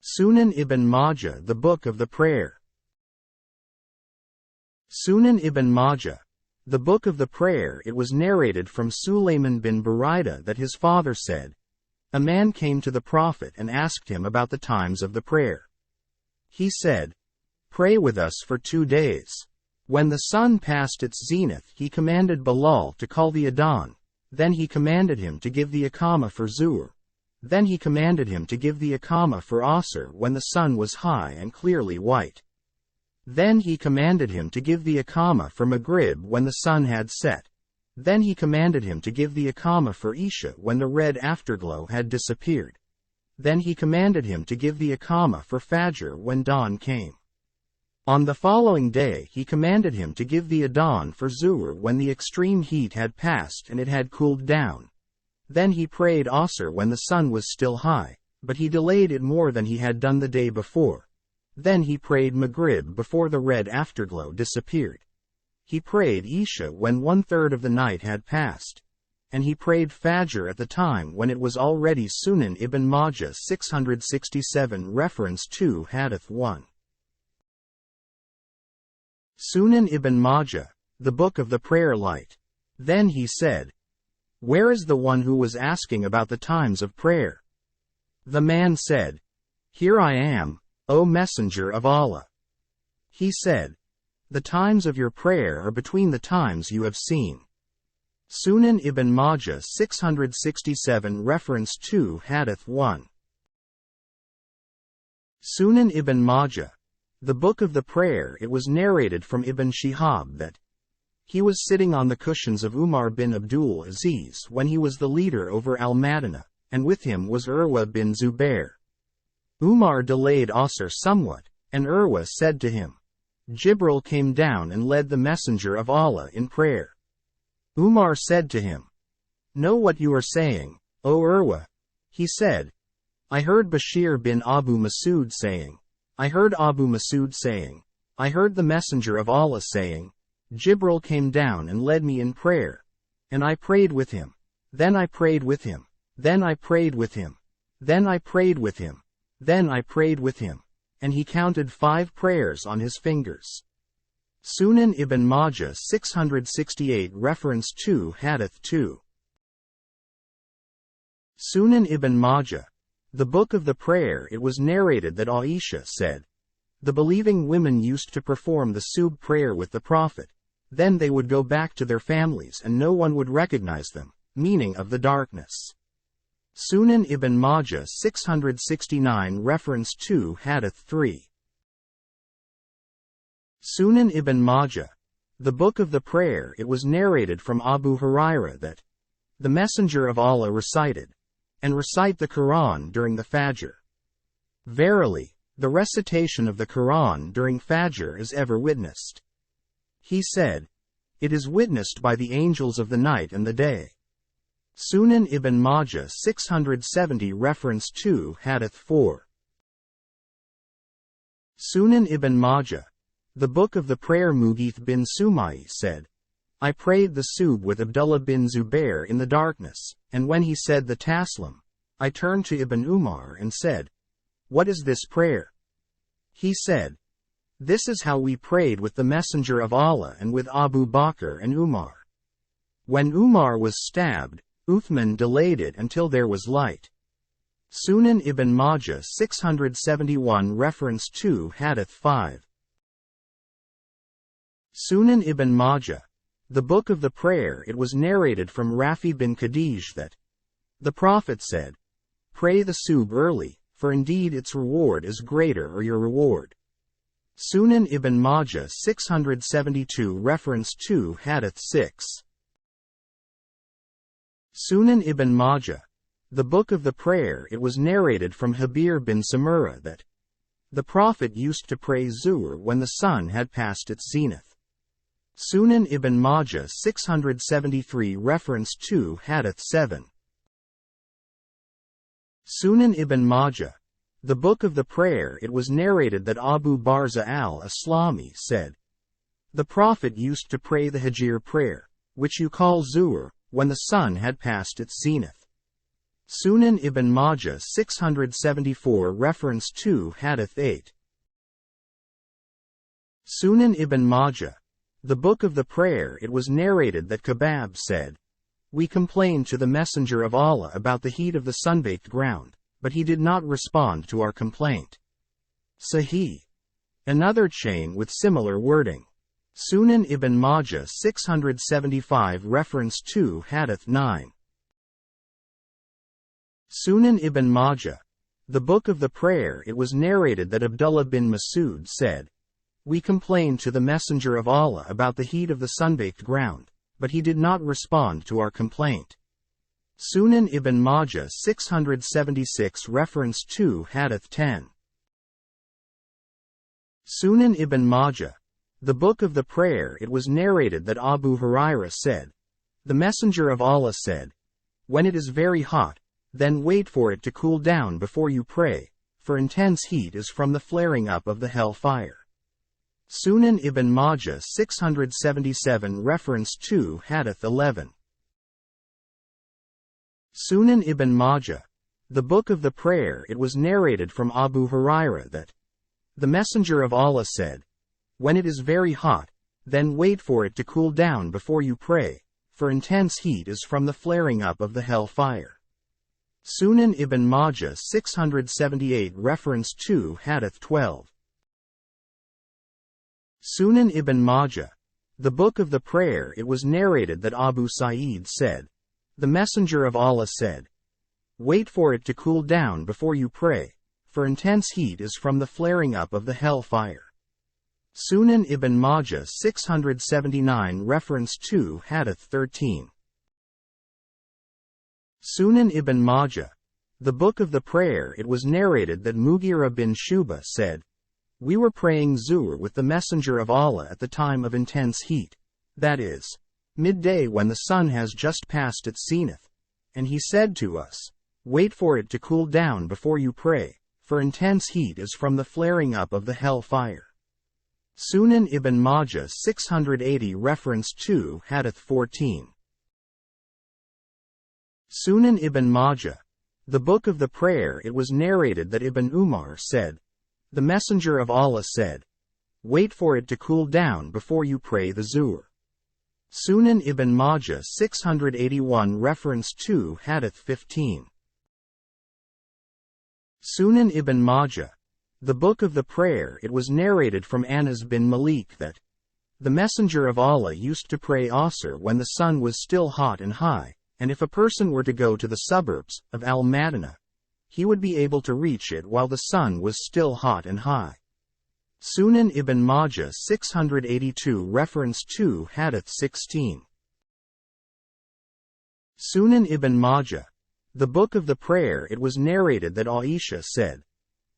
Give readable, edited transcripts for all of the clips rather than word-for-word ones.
Sunan ibn Majah, the Book of the Prayer. Sunan ibn Majah, the Book of the Prayer. It was narrated from Sulayman bin Buraida that his father said, a man came to the Prophet and asked him about the times of the prayer. He said, pray with us for 2 days. When the sun passed its zenith, he commanded Bilal to call the Adhan. Then he commanded him to give the Iqamah for Zuhr. Then he commanded him to give the Iqamah for Asr when the sun was high and clearly white. Then he commanded him to give the Iqamah for Maghrib when the sun had set. Then he commanded him to give the Iqamah for Isha when the red afterglow had disappeared. Then he commanded him to give the Iqamah for Fajr when dawn came. On the following day he commanded him to give the Adhan for Zuhr when the extreme heat had passed and it had cooled down. Then he prayed Asr when the sun was still high, but he delayed it more than he had done the day before. Then he prayed Maghrib before the red afterglow disappeared. He prayed Isha when 1/3 of the night had passed. And he prayed Fajr at the time when it was already Sunan ibn Majah 667 Reference 2 Hadith 1. Sunan ibn Majah, the Book of the Prayer Light. Then he said, where is the one who was asking about the times of prayer? The man said, here I am, O Messenger of Allah. He said, the times of your prayer are between the times you have seen. Sunan ibn Majah 667 Reference 2 Hadith 1. Sunan ibn Majah, the Book of the Prayer. It was narrated from Ibn Shihab that he was sitting on the cushions of Umar bin Abdul Aziz when he was the leader over Al-Madinah, and with him was Urwa bin Zubair. Umar delayed Asr somewhat, and Urwa said to him, Jibril came down and led the Messenger of Allah in prayer. Umar said to him, know what you are saying, O Urwa. He said, I heard Bashir bin Abu Masud saying, I heard Abu Masud saying, I heard the Messenger of Allah saying, Jibril came down and led me in prayer. And I prayed with him. Then I prayed with him. Then I prayed with him. Then I prayed with him. Then I prayed with him. And he counted 5 prayers on his fingers. Sunan ibn Majah 668 Reference 2 Hadith 2. Sunan ibn Majah, the Book of the Prayer. It was narrated that Aisha said, the believing women used to perform the Subh prayer with the Prophet. Then they would go back to their families and no one would recognize them, meaning of the darkness. Sunan ibn Majah 669 Reference 2 Hadith 3. Sunan ibn Majah, the Book of the Prayer. It was narrated from Abu Hurairah that the Messenger of Allah recited, and recite the Quran during the Fajr. Verily, the recitation of the Quran during Fajr is ever witnessed. He said, it is witnessed by the angels of the night and the day. Sunan ibn Majah 670 Reference 2 Hadith 4. Sunan ibn Majah, the Book of the Prayer. Mughith bin Sumai said, I prayed the Subh with Abdullah bin Zubair in the darkness, and when he said the Taslim, I turned to Ibn Umar and said, what is this prayer? He said, this is how we prayed with the Messenger of Allah and with Abu Bakr and Umar. When Umar was stabbed, Uthman delayed it until there was light. Sunan ibn Majah 671 Reference 2 Hadith 5. Sunan ibn Majah, the Book of the Prayer. It was narrated from Rafi bin Khadij that the Prophet said, pray the Subh early, for indeed its reward is greater or your reward. Sunan ibn Majah 672 Reference 2 Hadith 6. Sunan ibn Majah, the Book of the Prayer. It was narrated from Habir bin Samura that the Prophet used to pray Zuhr when the sun had passed its zenith. Sunan ibn Majah 673 Reference 2 Hadith 7. Sunan ibn Majah, the Book of the Prayer. It was narrated that Abu Barza al-Aslami said, the Prophet used to pray the Hijr prayer, which you call Zuhr, when the sun had passed its zenith. Sunan ibn Majah 674 Reference 2 Hadith 8. Sunan ibn Majah, the Book of the Prayer. It was narrated that Kebab said, "We complained to the Messenger of Allah about the heat of the sunbaked ground, but he did not respond to our complaint." Sahih. Another chain with similar wording. Sunan ibn Majah 675 Reference 2 Hadith 9. Sunan ibn Majah, the Book of the Prayer. It was narrated that Abdullah bin Masud said, "We complained to the Messenger of Allah about the heat of the sunbaked ground, but he did not respond to our complaint." Sunan ibn Majah 676 Reference 2 Hadith 10. Sunan ibn Majah, the Book of the Prayer. It was narrated that Abu Hurairah said, "The Messenger of Allah said, when it is very hot, then wait for it to cool down before you pray, for intense heat is from the flaring up of the hell fire." Sunan ibn Majah 677 Reference 2 Hadith 11. Sunan ibn Majah, the Book of the Prayer. It was narrated from Abu Hurairah that, "The Messenger of Allah said, when it is very hot, then wait for it to cool down before you pray, for intense heat is from the flaring up of the hell fire." Sunan ibn Majah 678 Reference 2 Hadith 12. Sunan ibn Majah, the Book of the Prayer. It was narrated that Abu Sa'id said, "The Messenger of Allah said, wait for it to cool down before you pray, for intense heat is from the flaring up of the hell fire." Sunan ibn Majah 679 Reference 2 Hadith 13. Sunan ibn Majah, the Book of the Prayer. It was narrated that Mughira bin Shu'bah said, "We were praying Zuhr with the Messenger of Allah at the time of intense heat, that is, midday when the sun has just passed its zenith, and he said to us, wait for it to cool down before you pray, for intense heat is from the flaring up of the hell fire." Sunan ibn Majah 680 Reference 2 Hadith 14. Sunan ibn Majah, the Book of the Prayer. It was narrated that Ibn Umar said, "The Messenger of Allah said, wait for it to cool down before you pray the Zuhr." Sunan ibn Majah 681 Reference 2 Hadith 15. Sunan ibn Majah, the Book of the Prayer. It was narrated from Anas bin Malik that, "The Messenger of Allah used to pray Asr when the sun was still hot and high, and if a person were to go to the suburbs of Al-Madinah, he would be able to reach it while the sun was still hot and high." Sunan ibn Majah 682 Reference 2 Hadith 16. Sunan ibn Majah, the Book of the Prayer. It was narrated that Aisha said,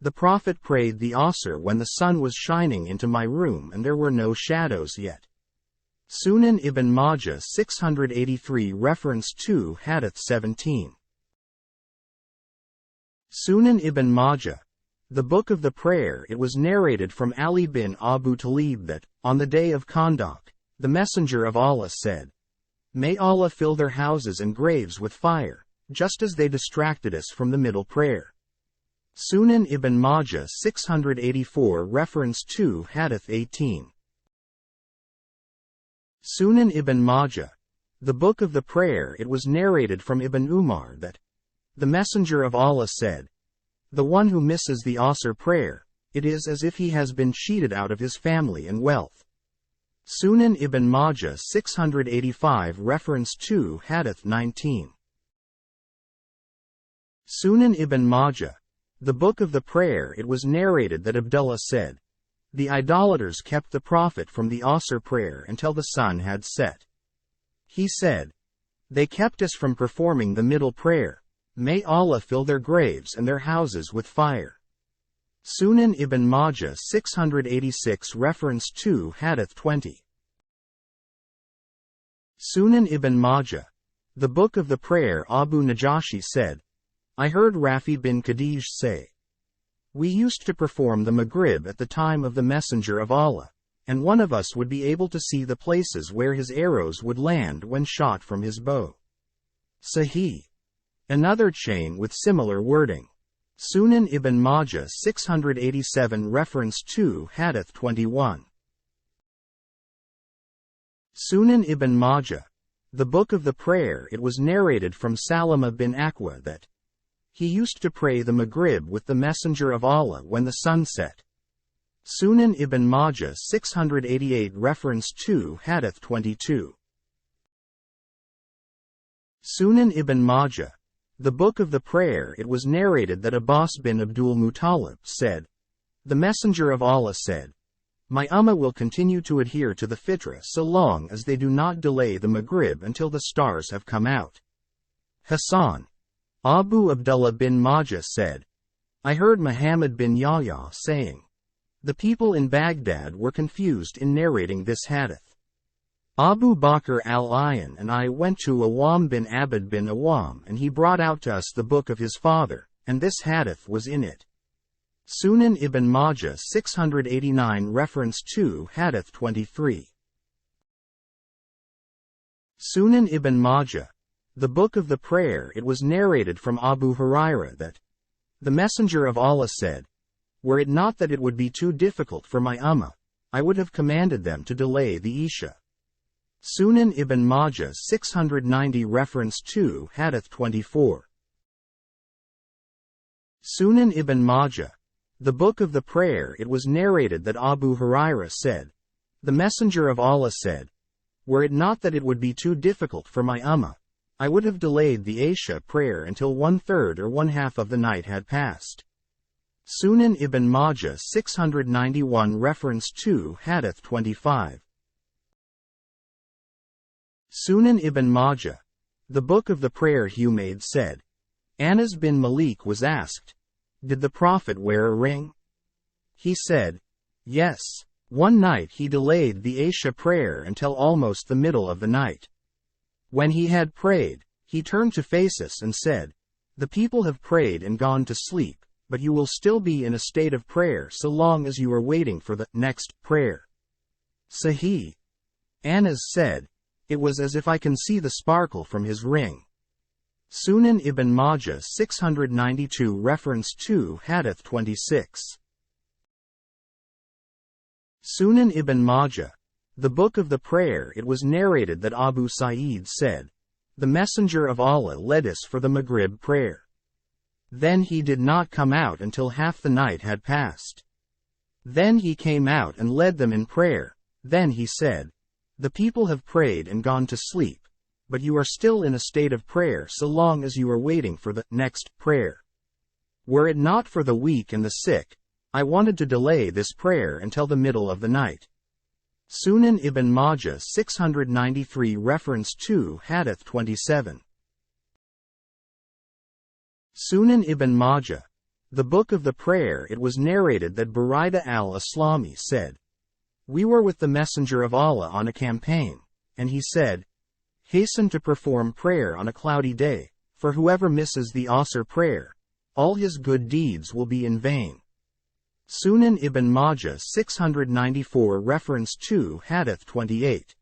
"The Prophet prayed the Asr when the sun was shining into my room and there were no shadows yet." Sunan ibn Majah 683 Reference 2 Hadith 17. Sunan ibn Majah, the Book of the Prayer. It was narrated from Ali bin Abu Talib that, on the day of Khandaq, the Messenger of Allah said, "May Allah fill their houses and graves with fire, just as they distracted us from the middle prayer." Sunan ibn Majah 684 Reference 2 Hadith 18. Sunan ibn Majah, the Book of the Prayer. It was narrated from Ibn Umar that, "The Messenger of Allah said, the one who misses the Asr prayer, it is as if he has been cheated out of his family and wealth." Sunan ibn Majah 685 Reference 2 Hadith 19. Sunan ibn Majah, the Book of the Prayer. It was narrated that Abdullah said, "The idolaters kept the Prophet from the Asr prayer until the sun had set. He said, they kept us from performing the middle prayer. May Allah fill their graves and their houses with fire." Sunan ibn Majah 686 Reference 2 Hadith 20. Sunan ibn Majah, the Book of the Prayer. Abu Najashi said, "I heard Rafi bin Khadij say, we used to perform the Maghrib at the time of the Messenger of Allah, and one of us would be able to see the places where his arrows would land when shot from his bow." Sahih. Another chain with similar wording. Sunan ibn Majah 687 Reference 2 Hadith 21. Sunan ibn Majah, the Book of the Prayer. It was narrated from Salama bin Aqwa that he used to pray the Maghrib with the Messenger of Allah when the sun set. Sunan ibn Majah 688 Reference 2 Hadith 22. Sunan ibn Majah, the Book of the Prayer. It was narrated that Abbas bin Abdul Muttalib said, the Messenger of Allah said, my Ummah will continue to adhere to the fitrah so long as they do not delay the Maghrib until the stars have come out. Hassan Abu Abdullah bin Majah said, I heard Muhammad bin Yahya saying, the people in Baghdad were confused in narrating this hadith. Abu Bakr al-Ayan and I went to Awam bin Abd bin Awam and he brought out to us the book of his father, and this hadith was in it. Sunan ibn Majah 689 Reference 2 Hadith 23. Sunan ibn Majah, the Book of the Prayer. It was narrated from Abu Hurairah that the Messenger of Allah said, were it not that it would be too difficult for my Ummah, I would have commanded them to delay the Isha. Sunan ibn Majah 690 Reference 2 Hadith 24. Sunan ibn Majah, the Book of the Prayer. It was narrated that Abu Hurairah said, the Messenger of Allah said, were it not that it would be too difficult for my Ummah, I would have delayed the Isha prayer until 1/3 or 1/2 of the night had passed. Sunan ibn Majah 691 Reference 2 Hadith 25. Sunan ibn Majah, the Book of the Prayer. Humayd said, Anas bin Malik was asked, did the Prophet wear a ring? He said, yes. One night he delayed the Isha prayer until almost the middle of the night. When he had prayed, he turned to face us and said, the people have prayed and gone to sleep, but you will still be in a state of prayer so long as you are waiting for the next prayer. Sahih. Anas said, it was as if I can see the sparkle from his ring. Sunan ibn Majah 692 Reference 2 Hadith 26. Sunan ibn Majah, the Book of the Prayer. It was narrated that Abu Sa'id said, the Messenger of Allah led us for the Maghrib prayer. Then he did not come out until half the night had passed. Then he came out and led them in prayer. Then he said, the people have prayed and gone to sleep, but you are still in a state of prayer so long as you are waiting for the next prayer. Were it not for the weak and the sick, I wanted to delay this prayer until the middle of the night. Sunan ibn Majah 693 Reference 2 Hadith 27. Sunan ibn Majah, the Book of the Prayer. It was narrated that Buraida al-Aslami said, we were with the Messenger of Allah on a campaign, and he said, hasten to perform prayer on a cloudy day, for whoever misses the Asr prayer, all his good deeds will be in vain. Sunan ibn Majah 694 Reference 2 Hadith 28.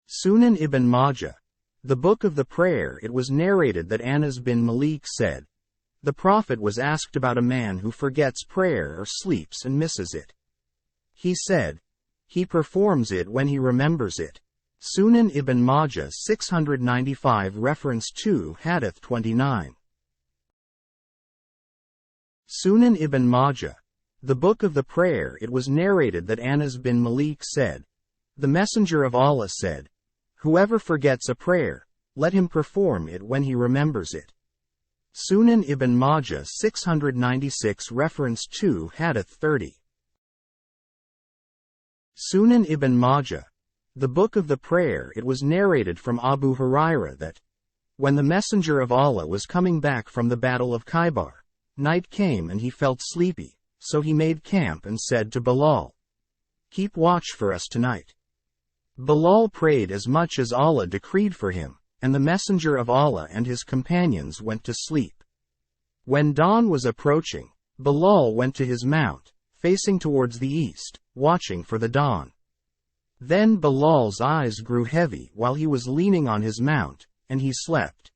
Sunan ibn Majah, the Book of the Prayer. It was narrated that Anas bin Malik said, the Prophet was asked about a man who forgets prayer or sleeps and misses it. He said, he performs it when he remembers it. Sunan ibn Majah 695 Reference 2 Hadith 29. Sunan ibn Majah, the Book of the Prayer. It was narrated that Anas bin Malik said, the Messenger of Allah said, whoever forgets a prayer, let him perform it when he remembers it. Sunan ibn Majah 696 Reference 2 Hadith 30. Sunan ibn Majah, the Book of the Prayer. It was narrated from Abu Hurairah that, when the Messenger of Allah was coming back from the Battle of Khaybar, night came and he felt sleepy, so he made camp and said to Bilal, keep watch for us tonight. Bilal prayed as much as Allah decreed for him, and the Messenger of Allah and his companions went to sleep. When dawn was approaching, Bilal went to his mount, facing towards the east, watching for the dawn. Then Bilal's eyes grew heavy while he was leaning on his mount, and he slept.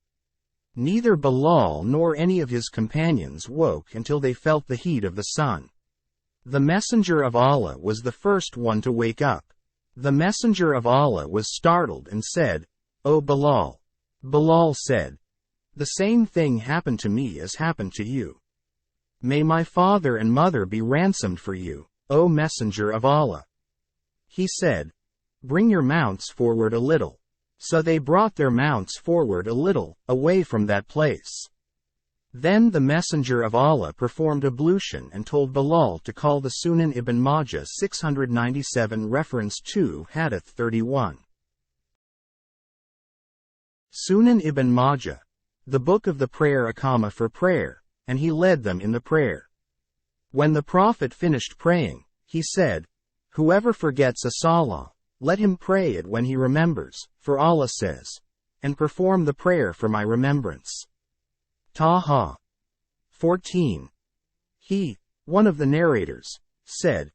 Neither Bilal nor any of his companions woke until they felt the heat of the sun. The Messenger of Allah was the first one to wake up. The Messenger of Allah was startled and said, "O Bilal." Bilal said, "The same thing happened to me as happened to you. May my father and mother be ransomed for you, O Messenger of Allah." He said, "Bring your mounts forward a little." So they brought their mounts forward a little, away from that place. Then the Messenger of Allah performed ablution and told Bilal to call the Sunan ibn Majah 697 reference 2 Hadith 31. Sunan ibn Majah, the book of the prayer Iqamah for prayer, and he led them in the prayer. When the Prophet finished praying, he said, "Whoever forgets a salah, let him pray it when he remembers, for Allah says, and perform the prayer for my remembrance." Taha 14. He, one of the narrators, said,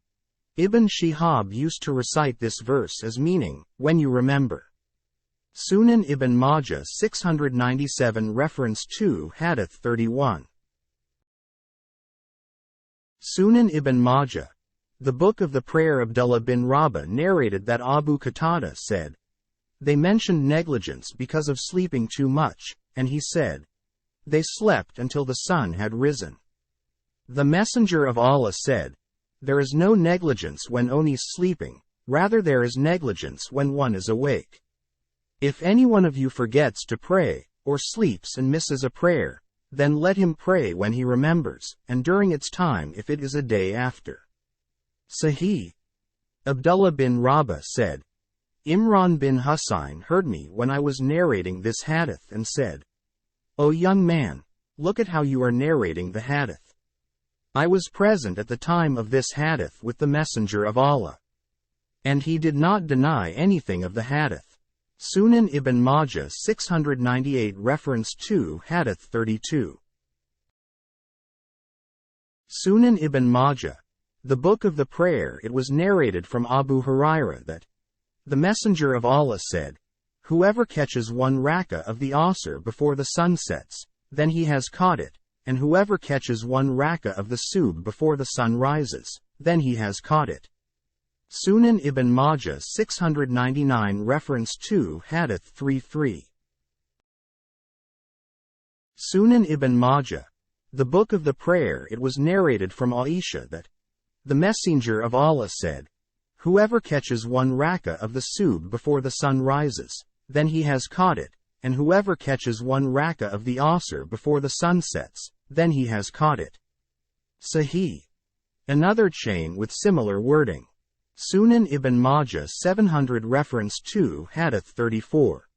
Ibn Shihab used to recite this verse as meaning, when you remember. Sunan ibn Majah 697 reference 2 Hadith 31. Sunan ibn Majah, the book of the prayer. Abdullah bin Rabah narrated that Abu Qatada said, "They mentioned negligence because of sleeping too much, and he said, they slept until the sun had risen." The Messenger of Allah said, "There is no negligence when one is sleeping, rather there is negligence when one is awake. If any one of you forgets to pray, or sleeps and misses a prayer, then let him pray when he remembers, and during its time if it is a day after." Sahih. Abdullah bin Rabah said, Imran bin Husayn heard me when I was narrating this hadith and said, "O young man, look at how you are narrating the hadith." I was present at the time of this hadith with the Messenger of Allah, and he did not deny anything of the hadith. Sunan ibn Majah 698 reference 2 Hadith 32. Sunan ibn Majah, the book of the prayer. It was narrated from Abu Hurairah that the Messenger of Allah said, "Whoever catches one rak'ah of the Asr before the sun sets, then he has caught it, and whoever catches one rak'ah of the Subh before the sun rises, then he has caught it." Sunan ibn Majah 699 reference 2 Hadith 33. Sunan ibn Majah, the book of the prayer. It was narrated from Aisha that the Messenger of Allah said, "Whoever catches one rak'ah of the Subh before the sun rises, then he has caught it, and whoever catches one rak'ah of the Asr before the sun sets, then he has caught it." Sahih. Another chain with similar wording. Sunan ibn Majah 700 reference 2 Hadith 34.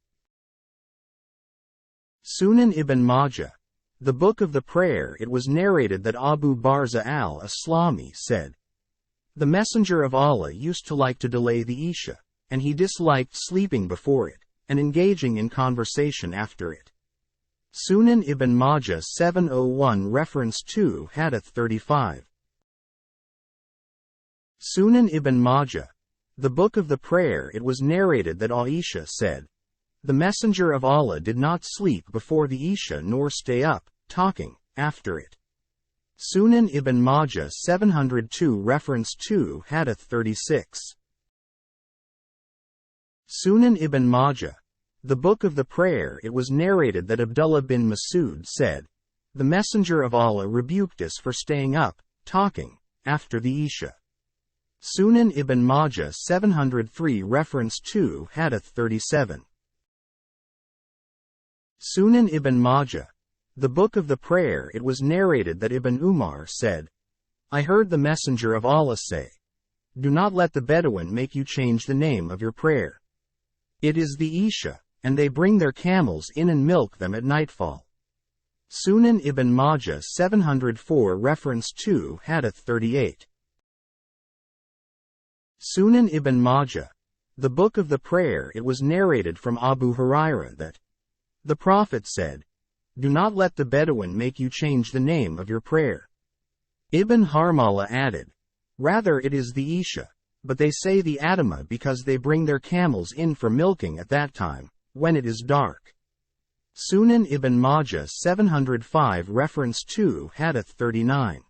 Sunan ibn Majah, the book of the prayer. It was narrated that Abu Barza al-Aslami said, the Messenger of Allah used to like to delay the Isha, and he disliked sleeping before it, and engaging in conversation after it. Sunan ibn Majah 701 reference 2 Hadith 35. Sunan ibn Majah, the book of the prayer. It was narrated that Aisha said, the Messenger of Allah did not sleep before the Isha nor stay up, talking, after it. Sunan ibn Majah 702 reference 2 Hadith 36. Sunan ibn Majah, the book of the prayer. It was narrated that Abdullah bin Masud said, the Messenger of Allah rebuked us for staying up, talking, after the Isha. Sunan ibn Majah 703 reference 2 Hadith 37. Sunan ibn Majah, the book of the prayer. It was narrated that Ibn Umar said, I heard the Messenger of Allah say, do not let the Bedouin make you change the name of your prayer. It is the Isha, and they bring their camels in and milk them at nightfall. Sunan ibn Majah 704 reference 2 Hadith 38. Sunan ibn Majah, the book of the prayer. It was narrated from Abu Hurairah that the Prophet said, do not let the Bedouin make you change the name of your prayer. Ibn Harmala added, rather it is the Isha, but they say the Adama because they bring their camels in for milking at that time, when it is dark. Sunan ibn Majah 705 reference to Hadith 39.